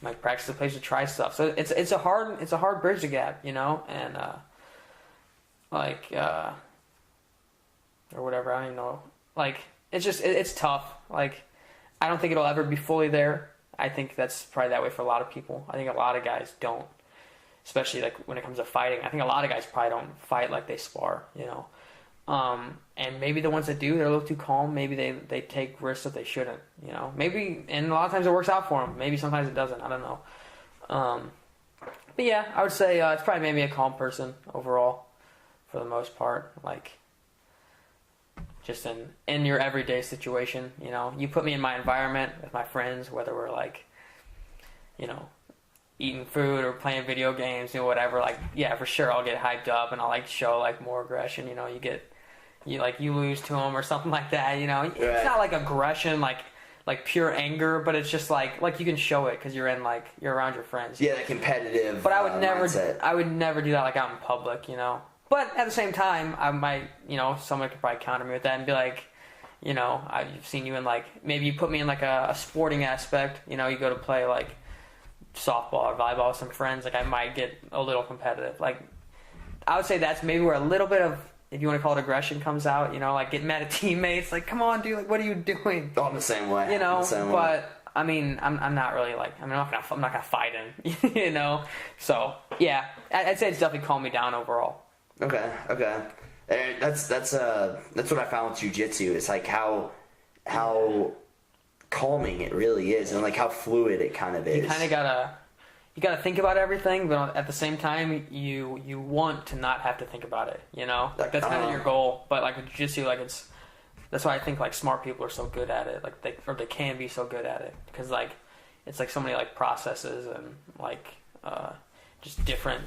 like practice a place to try stuff. So it's a hard bridge to gap, you know, and or whatever. I don't even know. Like it's tough. Like I don't think it'll ever be fully there. I think that's probably that way for a lot of people. I think a lot of guys don't, especially like when it comes to fighting. I think a lot of guys probably don't fight like they spar, you know. And maybe the ones that do, they're a little too calm. Maybe they take risks that they shouldn't, you know. Maybe, and a lot of times it works out for them. Maybe sometimes it doesn't. I don't know. But yeah, I would say it's probably maybe a calm person overall, for the most part. Like, just in your everyday situation, you know. You put me in my environment with my friends, whether we're like, you know, eating food or playing video games, you know, whatever. Like, yeah, for sure, I'll get hyped up and I'll like show like more aggression. You know, you lose to them or something like that. You know, right. It's not like aggression, like pure anger, but it's just like you can show it because you're around your friends. Yeah, the competitive. But I would never, mindset. I would never do that like out in public, you know. But at the same time, I might, you know, someone could probably counter me with that and be like, you know, I've seen you in like, maybe you put me in like a sporting aspect, you know, you go to play like softball or volleyball with some friends, like I might get a little competitive. Like, I would say that's maybe where a little bit of, if you want to call it aggression, comes out, you know, like getting mad at teammates, like, come on, dude, like, what are you doing? Oh, I'm the same way. You know, Way. I mean, I'm not really like, I'm not gonna fight him, you know? So, yeah, I'd say it's definitely calmed me down overall. Okay. And that's what I found with jiu-jitsu. It's like how calming it really is, and like how fluid it kind of is. You kind of gotta think about everything, but at the same time, you want to not have to think about it. You know, like that's kind of your goal. But like with jiu-jitsu, like that's why I think like smart people are so good at it. Like they can be so good at it because like it's like so many like processes and like just different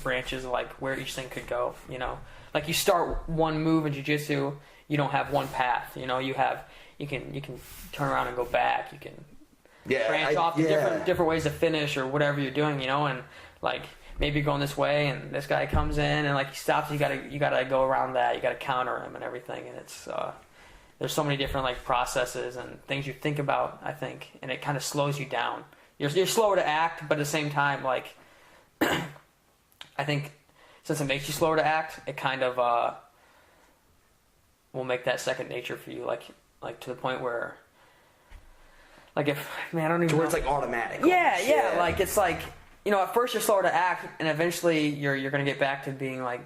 branches of like where each thing could go. You know, like you start one move in jiu-jitsu, you don't have one path. You know, you can turn around and go back. You can branch off to different ways to finish or whatever you're doing, you know, and like maybe you're going this way and this guy comes in and like he stops, you gotta go around that, you gotta counter him and everything, and it's there's so many different like processes and things you think about, I think, and it kind of slows you down. You're slower to act, but at the same time, like I think since it makes you slower to act, it kind of will make that second nature for you, like to the point where, like if, man, I don't even know. Where it's like automatic. Yeah, like it's like, you know, at first you're slower to act, and eventually you're gonna get back to being like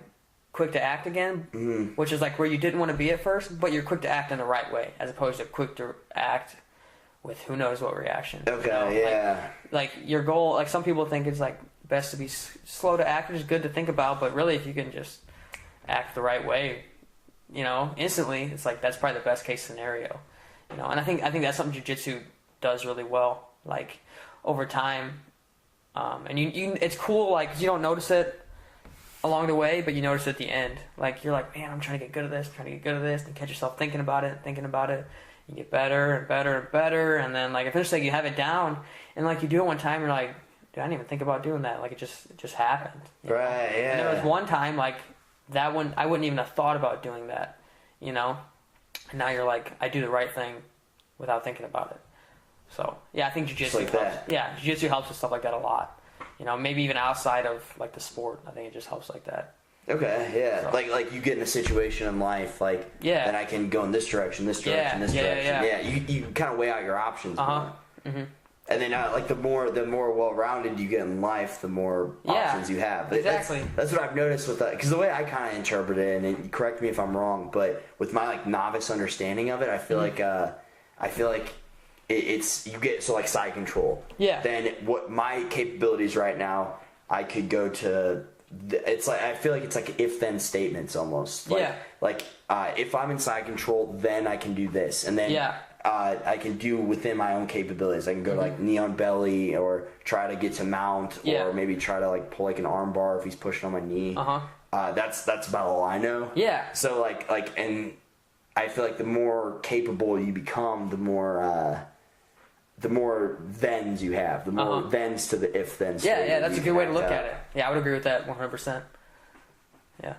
quick to act again, which is like where you didn't want to be at first, but you're quick to act in the right way, as opposed to quick to act with who knows what reaction. Okay, you know? yeah. Like your goal, like some people think it's like best to be slow to act, which is good to think about, but really if you can just act the right way, you know, instantly, it's like that's probably the best case scenario, you know. And I think that's something jiu-jitsu does really well, like over time, and you it's cool, like you don't notice it along the way, but you notice it at the end. Like you're like, man, I'm trying to get good at this, and you catch yourself thinking about it. You get better and better and better, and then like eventually you have it down, and like you do it one time, you're like, dude, I didn't even think about doing that. Like it just happened. Right. Yeah. And there was one time like that one I wouldn't even have thought about doing that, you know. And now you're like, I do the right thing without thinking about it. So yeah, I think jiu-jitsu like helps. that. Yeah, jiu-jitsu helps with stuff like that a lot. You know, maybe even outside of like the sport, I think it just helps like that. Okay, yeah. So. Like you get in a situation in life, like, then I can go in this direction, this direction. Yeah, you kind of weigh out your options. Mm-hmm. And then like the more well-rounded you get in life, the more options you have. Exactly. That's what I've noticed with that, because the way I kind of interpret it, and correct me if I'm wrong, but with my like novice understanding of it, I feel like it's you get so like side control. Yeah. Then what my capabilities right now, I could go to. It's like I feel like it's like if-then statements almost. Like if I'm in side control, then I can do this, and then I can do within my own capabilities. I can go to like knee on belly, or try to get to mount, or maybe try to like pull like an arm bar if he's pushing on my knee. That's about all I know. Yeah. So like, and I feel like the more capable you become, the more thens you have, the more thens to the if-then. Yeah, that's a good way to look at it. Yeah, I would agree with that 100%. Yeah.